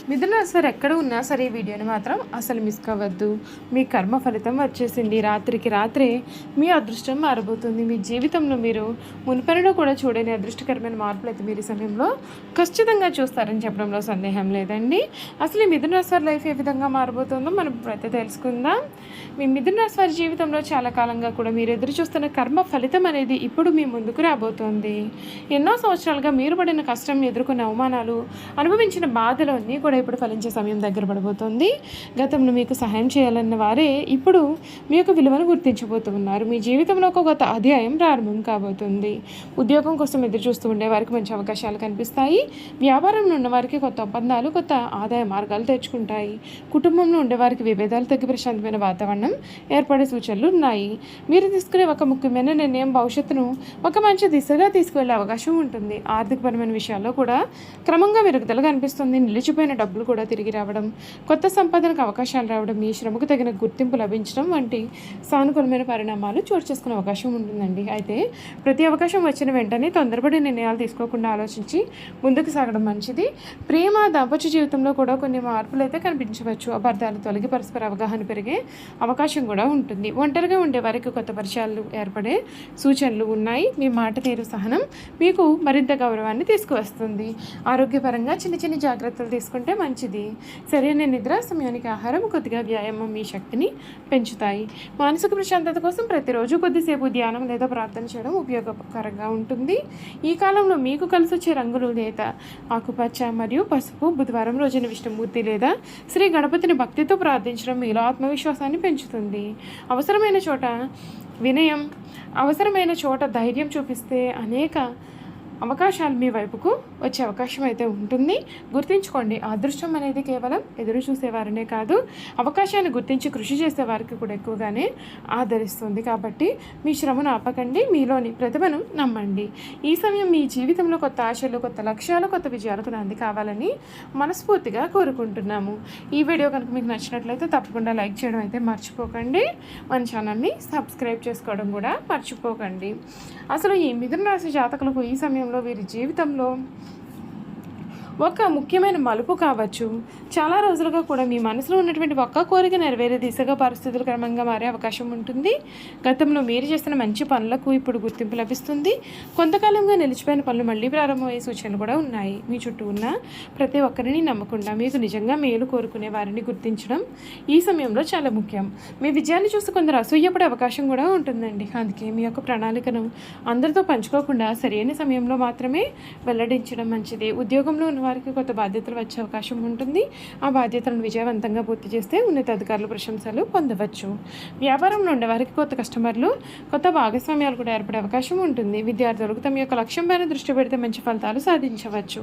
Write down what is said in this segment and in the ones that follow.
మిథున రాశి ఎక్కడ ఉన్నా సరే ఈ వీడియోని మాత్రం అసలు మిస్ కావద్దు. మీ కర్మ ఫలితం వచ్చేసింది. రాత్రికి రాత్రే మీ అదృష్టం మారబోతుంది. మీ జీవితంలో మీరు మునుపెన్నడూ కూడా చూడని అదృష్టకరమైన మార్పులు అయితే మీరు ఈ సమయంలో ఖచ్చితంగా చూస్తారని చెప్పడంలో సందేహం లేదండి. అసలు ఈ మిథున రాశి లైఫ్ ఏ విధంగా మారబోతుందో మనం ఇప్పుడైతే తెలుసుకుందాం. మీ మిథున రాశి వారి జీవితంలో చాలా కాలంగా కూడా మీరు ఎదురు చూస్తున్న కర్మ ఫలితం అనేది ఇప్పుడు మీ ముందుకు రాబోతోంది. ఎన్నో సంవత్సరాలుగా మీరు పడిన కష్టం, ఎదుర్కొన్న అవమానాలు, అనుభవించిన బాధలు అన్నీ కూడా ఇప్పుడు ఫలించే సమయం దగ్గర పడబోతోంది. గతంలో మీకు సహాయం చేయాలన్న వారే ఇప్పుడు మీ యొక్క విలువను గుర్తించబోతూ ఉన్నారు. మీ జీవితంలో ఒక కొత్త అధ్యాయం ప్రారంభం కాబోతుంది. ఉద్యోగం కోసం ఎదురు చూస్తూ ఉండే వారికి మంచి అవకాశాలు కనిపిస్తాయి. వ్యాపారంలో ఉన్న వారికి కొత్త ఒప్పందాలు, కొత్త ఆదాయ మార్గాలు తెచ్చుకుంటాయి. కుటుంబంలో ఉండేవారికి విభేదాలు తగ్గి ప్రశాంతమైన వాతావరణం ఏర్పడే సూచనలు ఉన్నాయి. మీరు తీసుకునే ఒక ముఖ్యమైన నిర్ణయం భవిష్యత్తును ఒక మంచి దిశగా తీసుకువెళ్ళే అవకాశం ఉంటుంది. ఆర్థికపరమైన విషయాల్లో కూడా క్రమంగా మెరుగుదల కనిపిస్తుంది. నిలిచిపోయిన డబ్బులు కూడా తిరిగి రావడం, కొత్త సంపాదనకు అవకాశాలు రావడం, మీ శ్రమకు తగిన గుర్తింపు లభించడం వంటి సానుకూలమైన పరిణామాలు చోటు చేసుకునే అవకాశం ఉంటుందండి. అయితే ప్రతి అవకాశం వచ్చిన వెంటనే తొందరపడి నిర్ణయాలు తీసుకోకుండా ఆలోచించి ముందుకు సాగడం మంచిది. ప్రేమ, దాంపత్య జీవితంలో కూడా కొన్ని మార్పులు అయితే కనిపించవచ్చు. అపార్థాలు తొలగి పరస్పర అవగాహన పెరిగే అవకాశం కూడా ఉంటుంది. ఒంటరిగా ఉండే వారికి కొత్త పరిచయాలు ఏర్పడే సూచనలు ఉన్నాయి. మీ మాట తీరు, సహనం మీకు మరింత గౌరవాన్ని తీసుకువస్తుంది. ఆరోగ్యపరంగా చిన్న చిన్న జాగ్రత్తలు తీసుకుంటే మంచిది. సరైన నిద్ర, సమయానికి ఆహారం, కొద్దిగా వ్యాయామం మీ శక్తిని పెంచుతాయి. మానసిక ప్రశాంతత కోసం ప్రతిరోజు కొద్దిసేపు ధ్యానం లేదా ప్రార్థన చేయడం ఉపయోగకరంగా ఉంటుంది. ఈ కాలంలో మీకు కలిసి వచ్చే రంగులు లేత ఆకుపచ్చ మరియు పసుపు. బుధవారం రోజున విష్ణుమూర్తి లేదా శ్రీ గణపతిని భక్తితో ప్రార్థించడం మీలో ఆత్మవిశ్వాసాన్ని పెంచుతుంది. అవసరమైన చోట వినయం, అవసరమైన చోట ధైర్యం చూపిస్తే అనేక అవకాశాలు మీ వైపుకు వచ్చే అవకాశం అయితే ఉంటుంది. గుర్తుంచుకోండి, అదృష్టం అనేది కేవలం ఎదురు చూసేవారనే కాదు, అవకాశాన్ని గుర్తించి కృషి చేసేవారికి కూడా ఎక్కువగానే ఆదరిస్తుంది. కాబట్టి మీ శ్రమను ఆపకండి, మీలోని ప్రతిభను నమ్మండి. ఈ సమయం మీ జీవితంలో కొత్త ఆశలు, కొత్త లక్ష్యాలు, కొత్త విజయాలకు నాంది కావాలని మనస్ఫూర్తిగా కోరుకుంటున్నాము. ఈ వీడియో కనుక మీకు నచ్చినట్లయితే తప్పకుండా లైక్ చేయడం అయితే మర్చిపోకండి. మన ఛానల్ని సబ్స్క్రైబ్ చేసుకోవడం కూడా మర్చిపోకండి. అసలు ఈ మిథున రాశి జాతకులకు ఈ సమయంలో వీరి జీవితంలో ఒక ముఖ్యమైన మలుపు కావచ్చు. చాలా రోజులుగా కూడా మీ మనసులో ఉన్నటువంటి ఒక్క కోరిక నెరవేరే దిశగా పరిస్థితులు క్రమంగా మారే అవకాశం ఉంటుంది. గతంలో మీరు చేసిన మంచి పనులకు ఇప్పుడు గుర్తింపు లభిస్తుంది. కొంతకాలంగా నిలిచిపోయిన పనులు మళ్ళీ ప్రారంభమయ్యే సూచనలు కూడా ఉన్నాయి. మీ చుట్టూ ఉన్న ప్రతి ఒక్కరిని నమ్మకుండా మీకు నిజంగా మేలు కోరుకునే వారిని గుర్తించడం ఈ సమయంలో చాలా ముఖ్యం. మీ విజయాన్ని చూసి కొందరు అసూయపడే అవకాశం కూడా ఉంటుందండి. అందుకే మీ యొక్క ప్రణాళికను అందరితో పంచుకోకుండా సరైన సమయంలో మాత్రమే వెల్లడించడం మంచిది. ఉద్యోగంలో ఉన్న వారికి కొత్త బాధ్యతలు వచ్చే అవకాశం ఉంటుంది. ఆ బాధ్యతలను విజయవంతంగా పూర్తి చేస్తే ఉన్నతాధికారులు ప్రశంసలు పొందవచ్చు. వ్యాపారంలో ఉండేవారికి కొత్త కస్టమర్లు, కొత్త భాగస్వామ్యాలు కూడా ఏర్పడే అవకాశం ఉంటుంది. విద్యార్థులకు తమ యొక్క లక్ష్యం పైన దృష్టి పెడితే మంచి ఫలితాలు సాధించవచ్చు.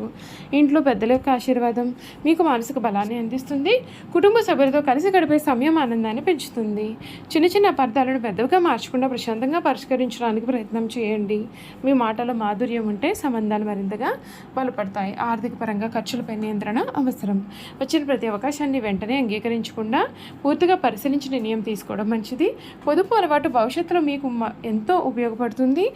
ఇంట్లో పెద్దల యొక్క ఆశీర్వాదం మీకు మానసిక బలాన్ని అందిస్తుంది. కుటుంబ సభ్యులతో కలిసి గడిపే సమయం ఆనందాన్ని పెంచుతుంది. చిన్న చిన్న అపార్థాలను పెద్దగా మార్చకుండా ప్రశాంతంగా పరిష్కరించడానికి ప్రయత్నం చేయండి. మీ మాటలో మాధుర్యం ఉంటే సంబంధాలు మరింతగా బలపడతాయి. ఆర్థిక పరంగా ఖర్చులపై నియంత్రణ అవసరం. వచ్చిన ప్రతి అవకాశాన్ని వెంటనే అంగీకరించకుండా పూర్తిగా పరిశీలించి నిర్ణయం తీసుకోవడం మంచిది. పొదుపు అలవాటు భవిష్యత్తులో మీకు ఎంతో ఉపయోగపడుతుంది.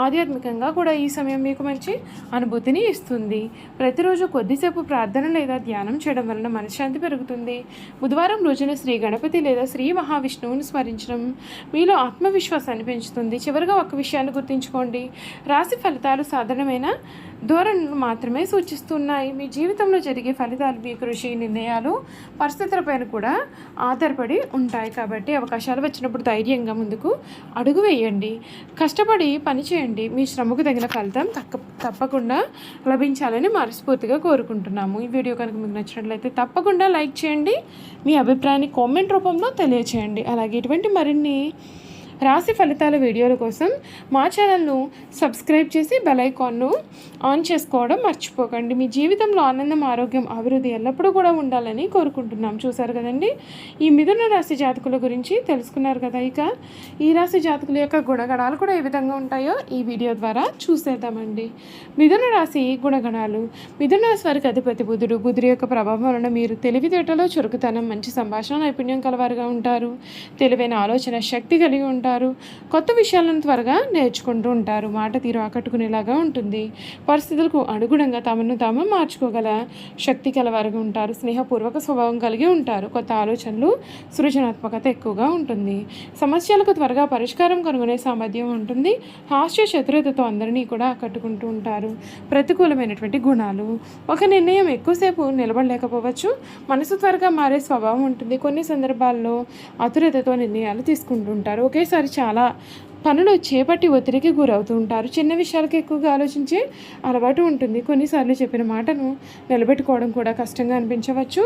ఆధ్యాత్మికంగా కూడా ఈ సమయం మీకు మంచి అనుభూతిని ఇస్తుంది. ప్రతిరోజు కొద్దిసేపు ప్రార్థన లేదా ధ్యానం చేయడం వలన మనశ్శాంతి పెరుగుతుంది. బుధవారం రోజున శ్రీ గణపతి లేదా శ్రీ మహావిష్ణువుని స్మరించడం మీలో ఆత్మవిశ్వాసాన్ని పెంచుతుంది. చివరిగా ఒక విషయాన్ని గుర్తుంచుకోండి, రాశి ఫలితాలు సాధారణమైన ధోరణులు మాత్రమే సూచిస్తున్నాయి. మీ జీవితంలో జరిగే ఫలితాలు మీ కృషి, నిర్ణయాలు, పరిస్థితులపైన కూడా ఆధారపడి ఉంటాయి. కాబట్టి అవకాశాలు వచ్చినప్పుడు ధైర్యంగా ముందుకు అడుగు వేయండి. కష్టపడి పని చేయండి. మీ శ్రమకు తగిన ఫలితం తప్పకుండా లభించాలని మనస్ఫూర్తిగా కోరుకుంటున్నాము. ఈ వీడియో కనుక మీకు నచ్చినట్లయితే తప్పకుండా లైక్ చేయండి. మీ అభిప్రాయాన్ని కామెంట్ రూపంలో తెలియచేయండి. అలాగే ఇటువంటి మరిన్ని రాశి ఫలితాల వీడియోల కోసం మా ఛానల్ను సబ్స్క్రైబ్ చేసి బెల్ ఐకాన్ను ఆన్ చేసుకోవడం మర్చిపోకండి. మీ జీవితంలో ఆనందం, ఆరోగ్యం, అభివృద్ధి ఎల్లప్పుడూ కూడా ఉండాలని కోరుకుంటున్నాం. చూసారు కదండి, ఈ మిథున రాశి జాతకుల గురించి తెలుసుకున్నారు కదా. ఇక ఈ రాశి జాతకుల యొక్క గుణగణాలు కూడా ఏ విధంగా ఉంటాయో ఈ వీడియో ద్వారా చూసేద్దామండి. మిథున రాశి గుణగణాలు. మిథున రాశి వారికి అధిపతి బుధుడు. బుధుడి యొక్క ప్రభావం వలన మీరు తెలివితేటలో చురుకుతనం, మంచి సంభాషణ నైపుణ్యం కలవారుగా ఉంటారు. తెలివైన ఆలోచన శక్తి కలిగి ఉంటారు. ఉంటారు. కొత్త విషయాలను త్వరగా నేర్చుకుంటూ ఉంటారు. మాట తీరు ఆకట్టుకునేలాగా ఉంటుంది. పరిస్థితులకు అనుగుణంగా తమను తాము మార్చుకోగల శక్తి కలవారుగా ఉంటారు. స్నేహపూర్వక స్వభావం కలిగి ఉంటారు. కొత్త ఆలోచనలు, సృజనాత్మకత ఎక్కువగా ఉంటుంది. సమస్యలకు త్వరగా పరిష్కారం కనుగొనే సామర్థ్యం ఉంటుంది. హాస్య చతురతతో అందరినీ కూడా ఆకట్టుకుంటూ ఉంటారు. ప్రతికూలమైనటువంటి గుణాలు: ఒక నిర్ణయం ఎక్కువసేపు నిలబడలేకపోవచ్చు. మనసు త్వరగా మారే స్వభావం ఉంటుంది. కొన్ని సందర్భాల్లో ఆతురతతో నిర్ణయాలు తీసుకుంటుంటారు. ఒకేసారి చాలా పనులు చేపట్టి ఒత్తిడికి గురవుతూ ఉంటారు. చిన్న విషయాలకు ఎక్కువగా ఆలోచించే అలవాటు ఉంటుంది. కొన్నిసార్లు చెప్పిన మాటను నిలబెట్టుకోవడం కూడా కష్టంగా అనిపించవచ్చు.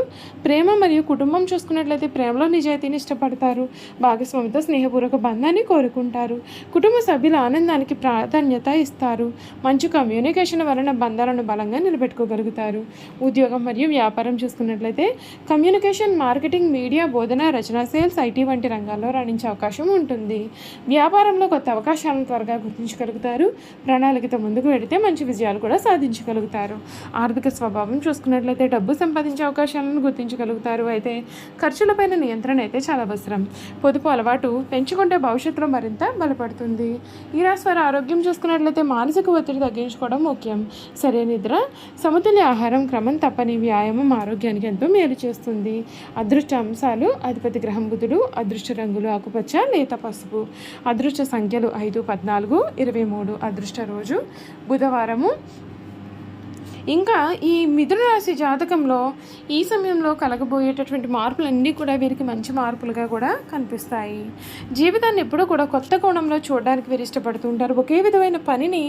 ప్రేమ మరియు కుటుంబం చూసుకున్నట్లయితే ప్రేమలో నిజాయితీని ఇష్టపడతారు. భాగస్వామితో స్నేహపూర్వక బంధాన్ని కోరుకుంటారు. కుటుంబ సభ్యుల ఆనందానికి ప్రాధాన్యత ఇస్తారు. మంచి కమ్యూనికేషన్ వలన బంధాలను బలంగా నిలబెట్టుకోగలుగుతారు. ఉద్యోగం మరియు వ్యాపారం చూసుకున్నట్లయితే కమ్యూనికేషన్, మార్కెటింగ్, మీడియా, బోధన, రచన, సేల్స్, ఐటీ వంటి రంగాల్లో రాణించే అవకాశం ఉంటుంది. వ్యాపారంలో కొత్త అవకాశాలను త్వరగా గుర్తించగలుగుతారు. ప్రణాళికతో ముందుకు వెళితే మంచి విజయాలు కూడా సాధించగలుగుతారు. ఆర్థిక స్వభావం చూసుకున్నట్లయితే డబ్బు సంపాదించే అవకాశాలను గుర్తించగలుగుతారు. అయితే ఖర్చులపైన నియంత్రణ అయితే చాలా అవసరం. పొదుపు అలవాటు పెంచుకుంటే భవిష్యత్తులో మరింత బలపడుతుంది. ఈ రాశి వారి ఆరోగ్యం చూసుకున్నట్లయితే మానసిక ఒత్తిడి తగ్గించుకోవడం ముఖ్యం. సరైన నిద్ర, సమతుల్య ఆహారం, క్రమం తప్పని వ్యాయామం ఆరోగ్యానికి ఎంతో మేలు చేస్తుంది. అదృష్ట అంశాలు: అధిపతి గ్రహం బుధుడు. అదృష్ట రంగులు ఆకుపచ్చ, లేత పసుపు. అదృష్ట సంఖ్యలు 5, 14, 23. అదృష్ట రోజు బుధవారము. ఇంకా ఈ మిథున రాశి జాతకంలో ఈ సమయంలో కలగబోయేటటువంటి మార్పులన్నీ కూడా వీరికి మంచి మార్పులుగా కూడా కనిపిస్తాయి. జీవితాన్ని ఎప్పుడూ కూడా కొత్త కోణంలో చూడడానికి వీరు ఇష్టపడుతూ ఉంటారు. ఒకే విధమైన పనిని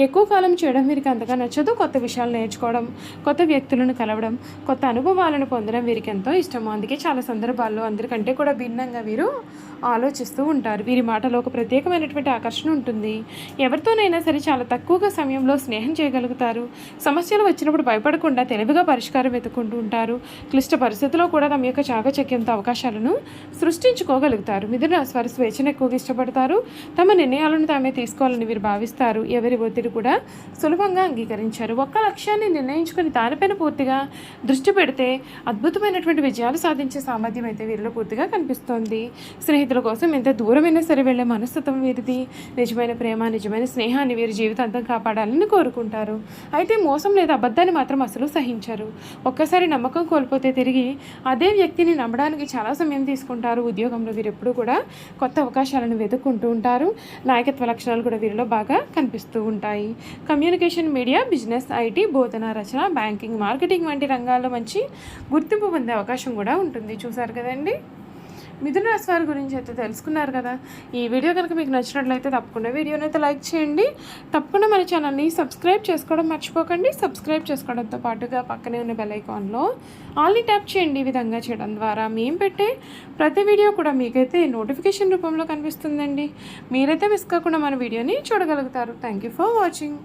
ఎక్కువ కాలం చేయడం వీరికి అంతగా నచ్చదు. కొత్త విషయాలు నేర్చుకోవడం, కొత్త వ్యక్తులను కలవడం, కొత్త అనుభవాలను పొందడం వీరికి ఎంతో ఇష్టము. అందుకే చాలా సందర్భాల్లో అందరికంటే కూడా భిన్నంగా వీరు ఆలోచిస్తూ ఉంటారు. వీరి మాటలో ఒక ప్రత్యేకమైనటువంటి ఆకర్షణ ఉంటుంది. ఎవరితోనైనా సరే చాలా తక్కువగా సమయంలో స్నేహం చేయగలుగుతారు. సమస్యలు వచ్చినప్పుడు భయపడకుండా తెలివిగా పరిష్కారం వెతుక్కుంటూ ఉంటారు. క్లిష్ట పరిస్థితుల్లో కూడా తమ యొక్క చాకచక్యంతో అవకాశాలను సృష్టించుకోగలుగుతారు. మిథున రాశి వారు స్వేచ్ఛను ఎక్కువగా ఇష్టపడతారు. తమ నిర్ణయాలను తామే తీసుకోవాలని వీరు భావిస్తారు. ఎవరి ఒత్తిడి కూడా సులభంగా అంగీకరించారు. ఒక్క లక్ష్యాన్ని నిర్ణయించుకొని దానిపైన పూర్తిగా దృష్టి పెడితే అద్భుతమైనటువంటి విజయాలు సాధించే సామర్థ్యం అయితే వీరిలో పూర్తిగా కనిపిస్తోంది. స్నేహితుల కోసం ఎంత దూరమైనా సరే వెళ్ళే మనస్తత్వం వీరిది. నిజమైన ప్రేమ, నిజమైన స్నేహాన్ని వీరు జీవితాంతం కాపాడాలని కోరుకుంటారు. అయితే మోసం లేదా అబద్ధాన్ని మాత్రం అసలు సహించరు. ఒక్కసారి నమ్మకం కోల్పోతే తిరిగి అదే వ్యక్తిని నమ్మడానికి చాలా సమయం తీసుకుంటారు. ఉద్యోగంలో వీరు ఎప్పుడూ కూడా కొత్త అవకాశాలను వెతుక్కుంటూ ఉంటారు. నాయకత్వ లక్షణాలు కూడా వీరిలో బాగా కనిపిస్తూ ఉంటాయి. కమ్యూనికేషన్, మీడియా, బిజినెస్, ఐటీ, బోధన, రచన, బ్యాంకింగ్, మార్కెటింగ్ వంటి రంగాల్లో మంచి గుర్తింపు పొందే అవకాశం కూడా ఉంటుంది. చూసారు కదండి. మిథున రాశి వారి గురించి అయితే తెలుసుకున్నారు కదా. ఈ వీడియో కనుక మీకు నచ్చినట్లయితే తప్పకుండా వీడియోని అయితే లైక్ చేయండి. తప్పకుండా మన ఛానల్ని సబ్స్క్రైబ్ చేసుకోవడం మర్చిపోకండి. సబ్స్క్రైబ్ చేసుకోవడంతో పాటుగా పక్కనే ఉన్న బెల్ ఐకాన్లో ఆల్ని ట్యాప్ చేయండి. ఈ విధంగా చేయడం ద్వారా మేము పెట్టే ప్రతి వీడియో కూడా మీకైతే నోటిఫికేషన్ రూపంలో కనిపిస్తుందండి. మీరైతే మిస్ కాకుండా మన వీడియోని చూడగలుగుతారు. Thank you for watching.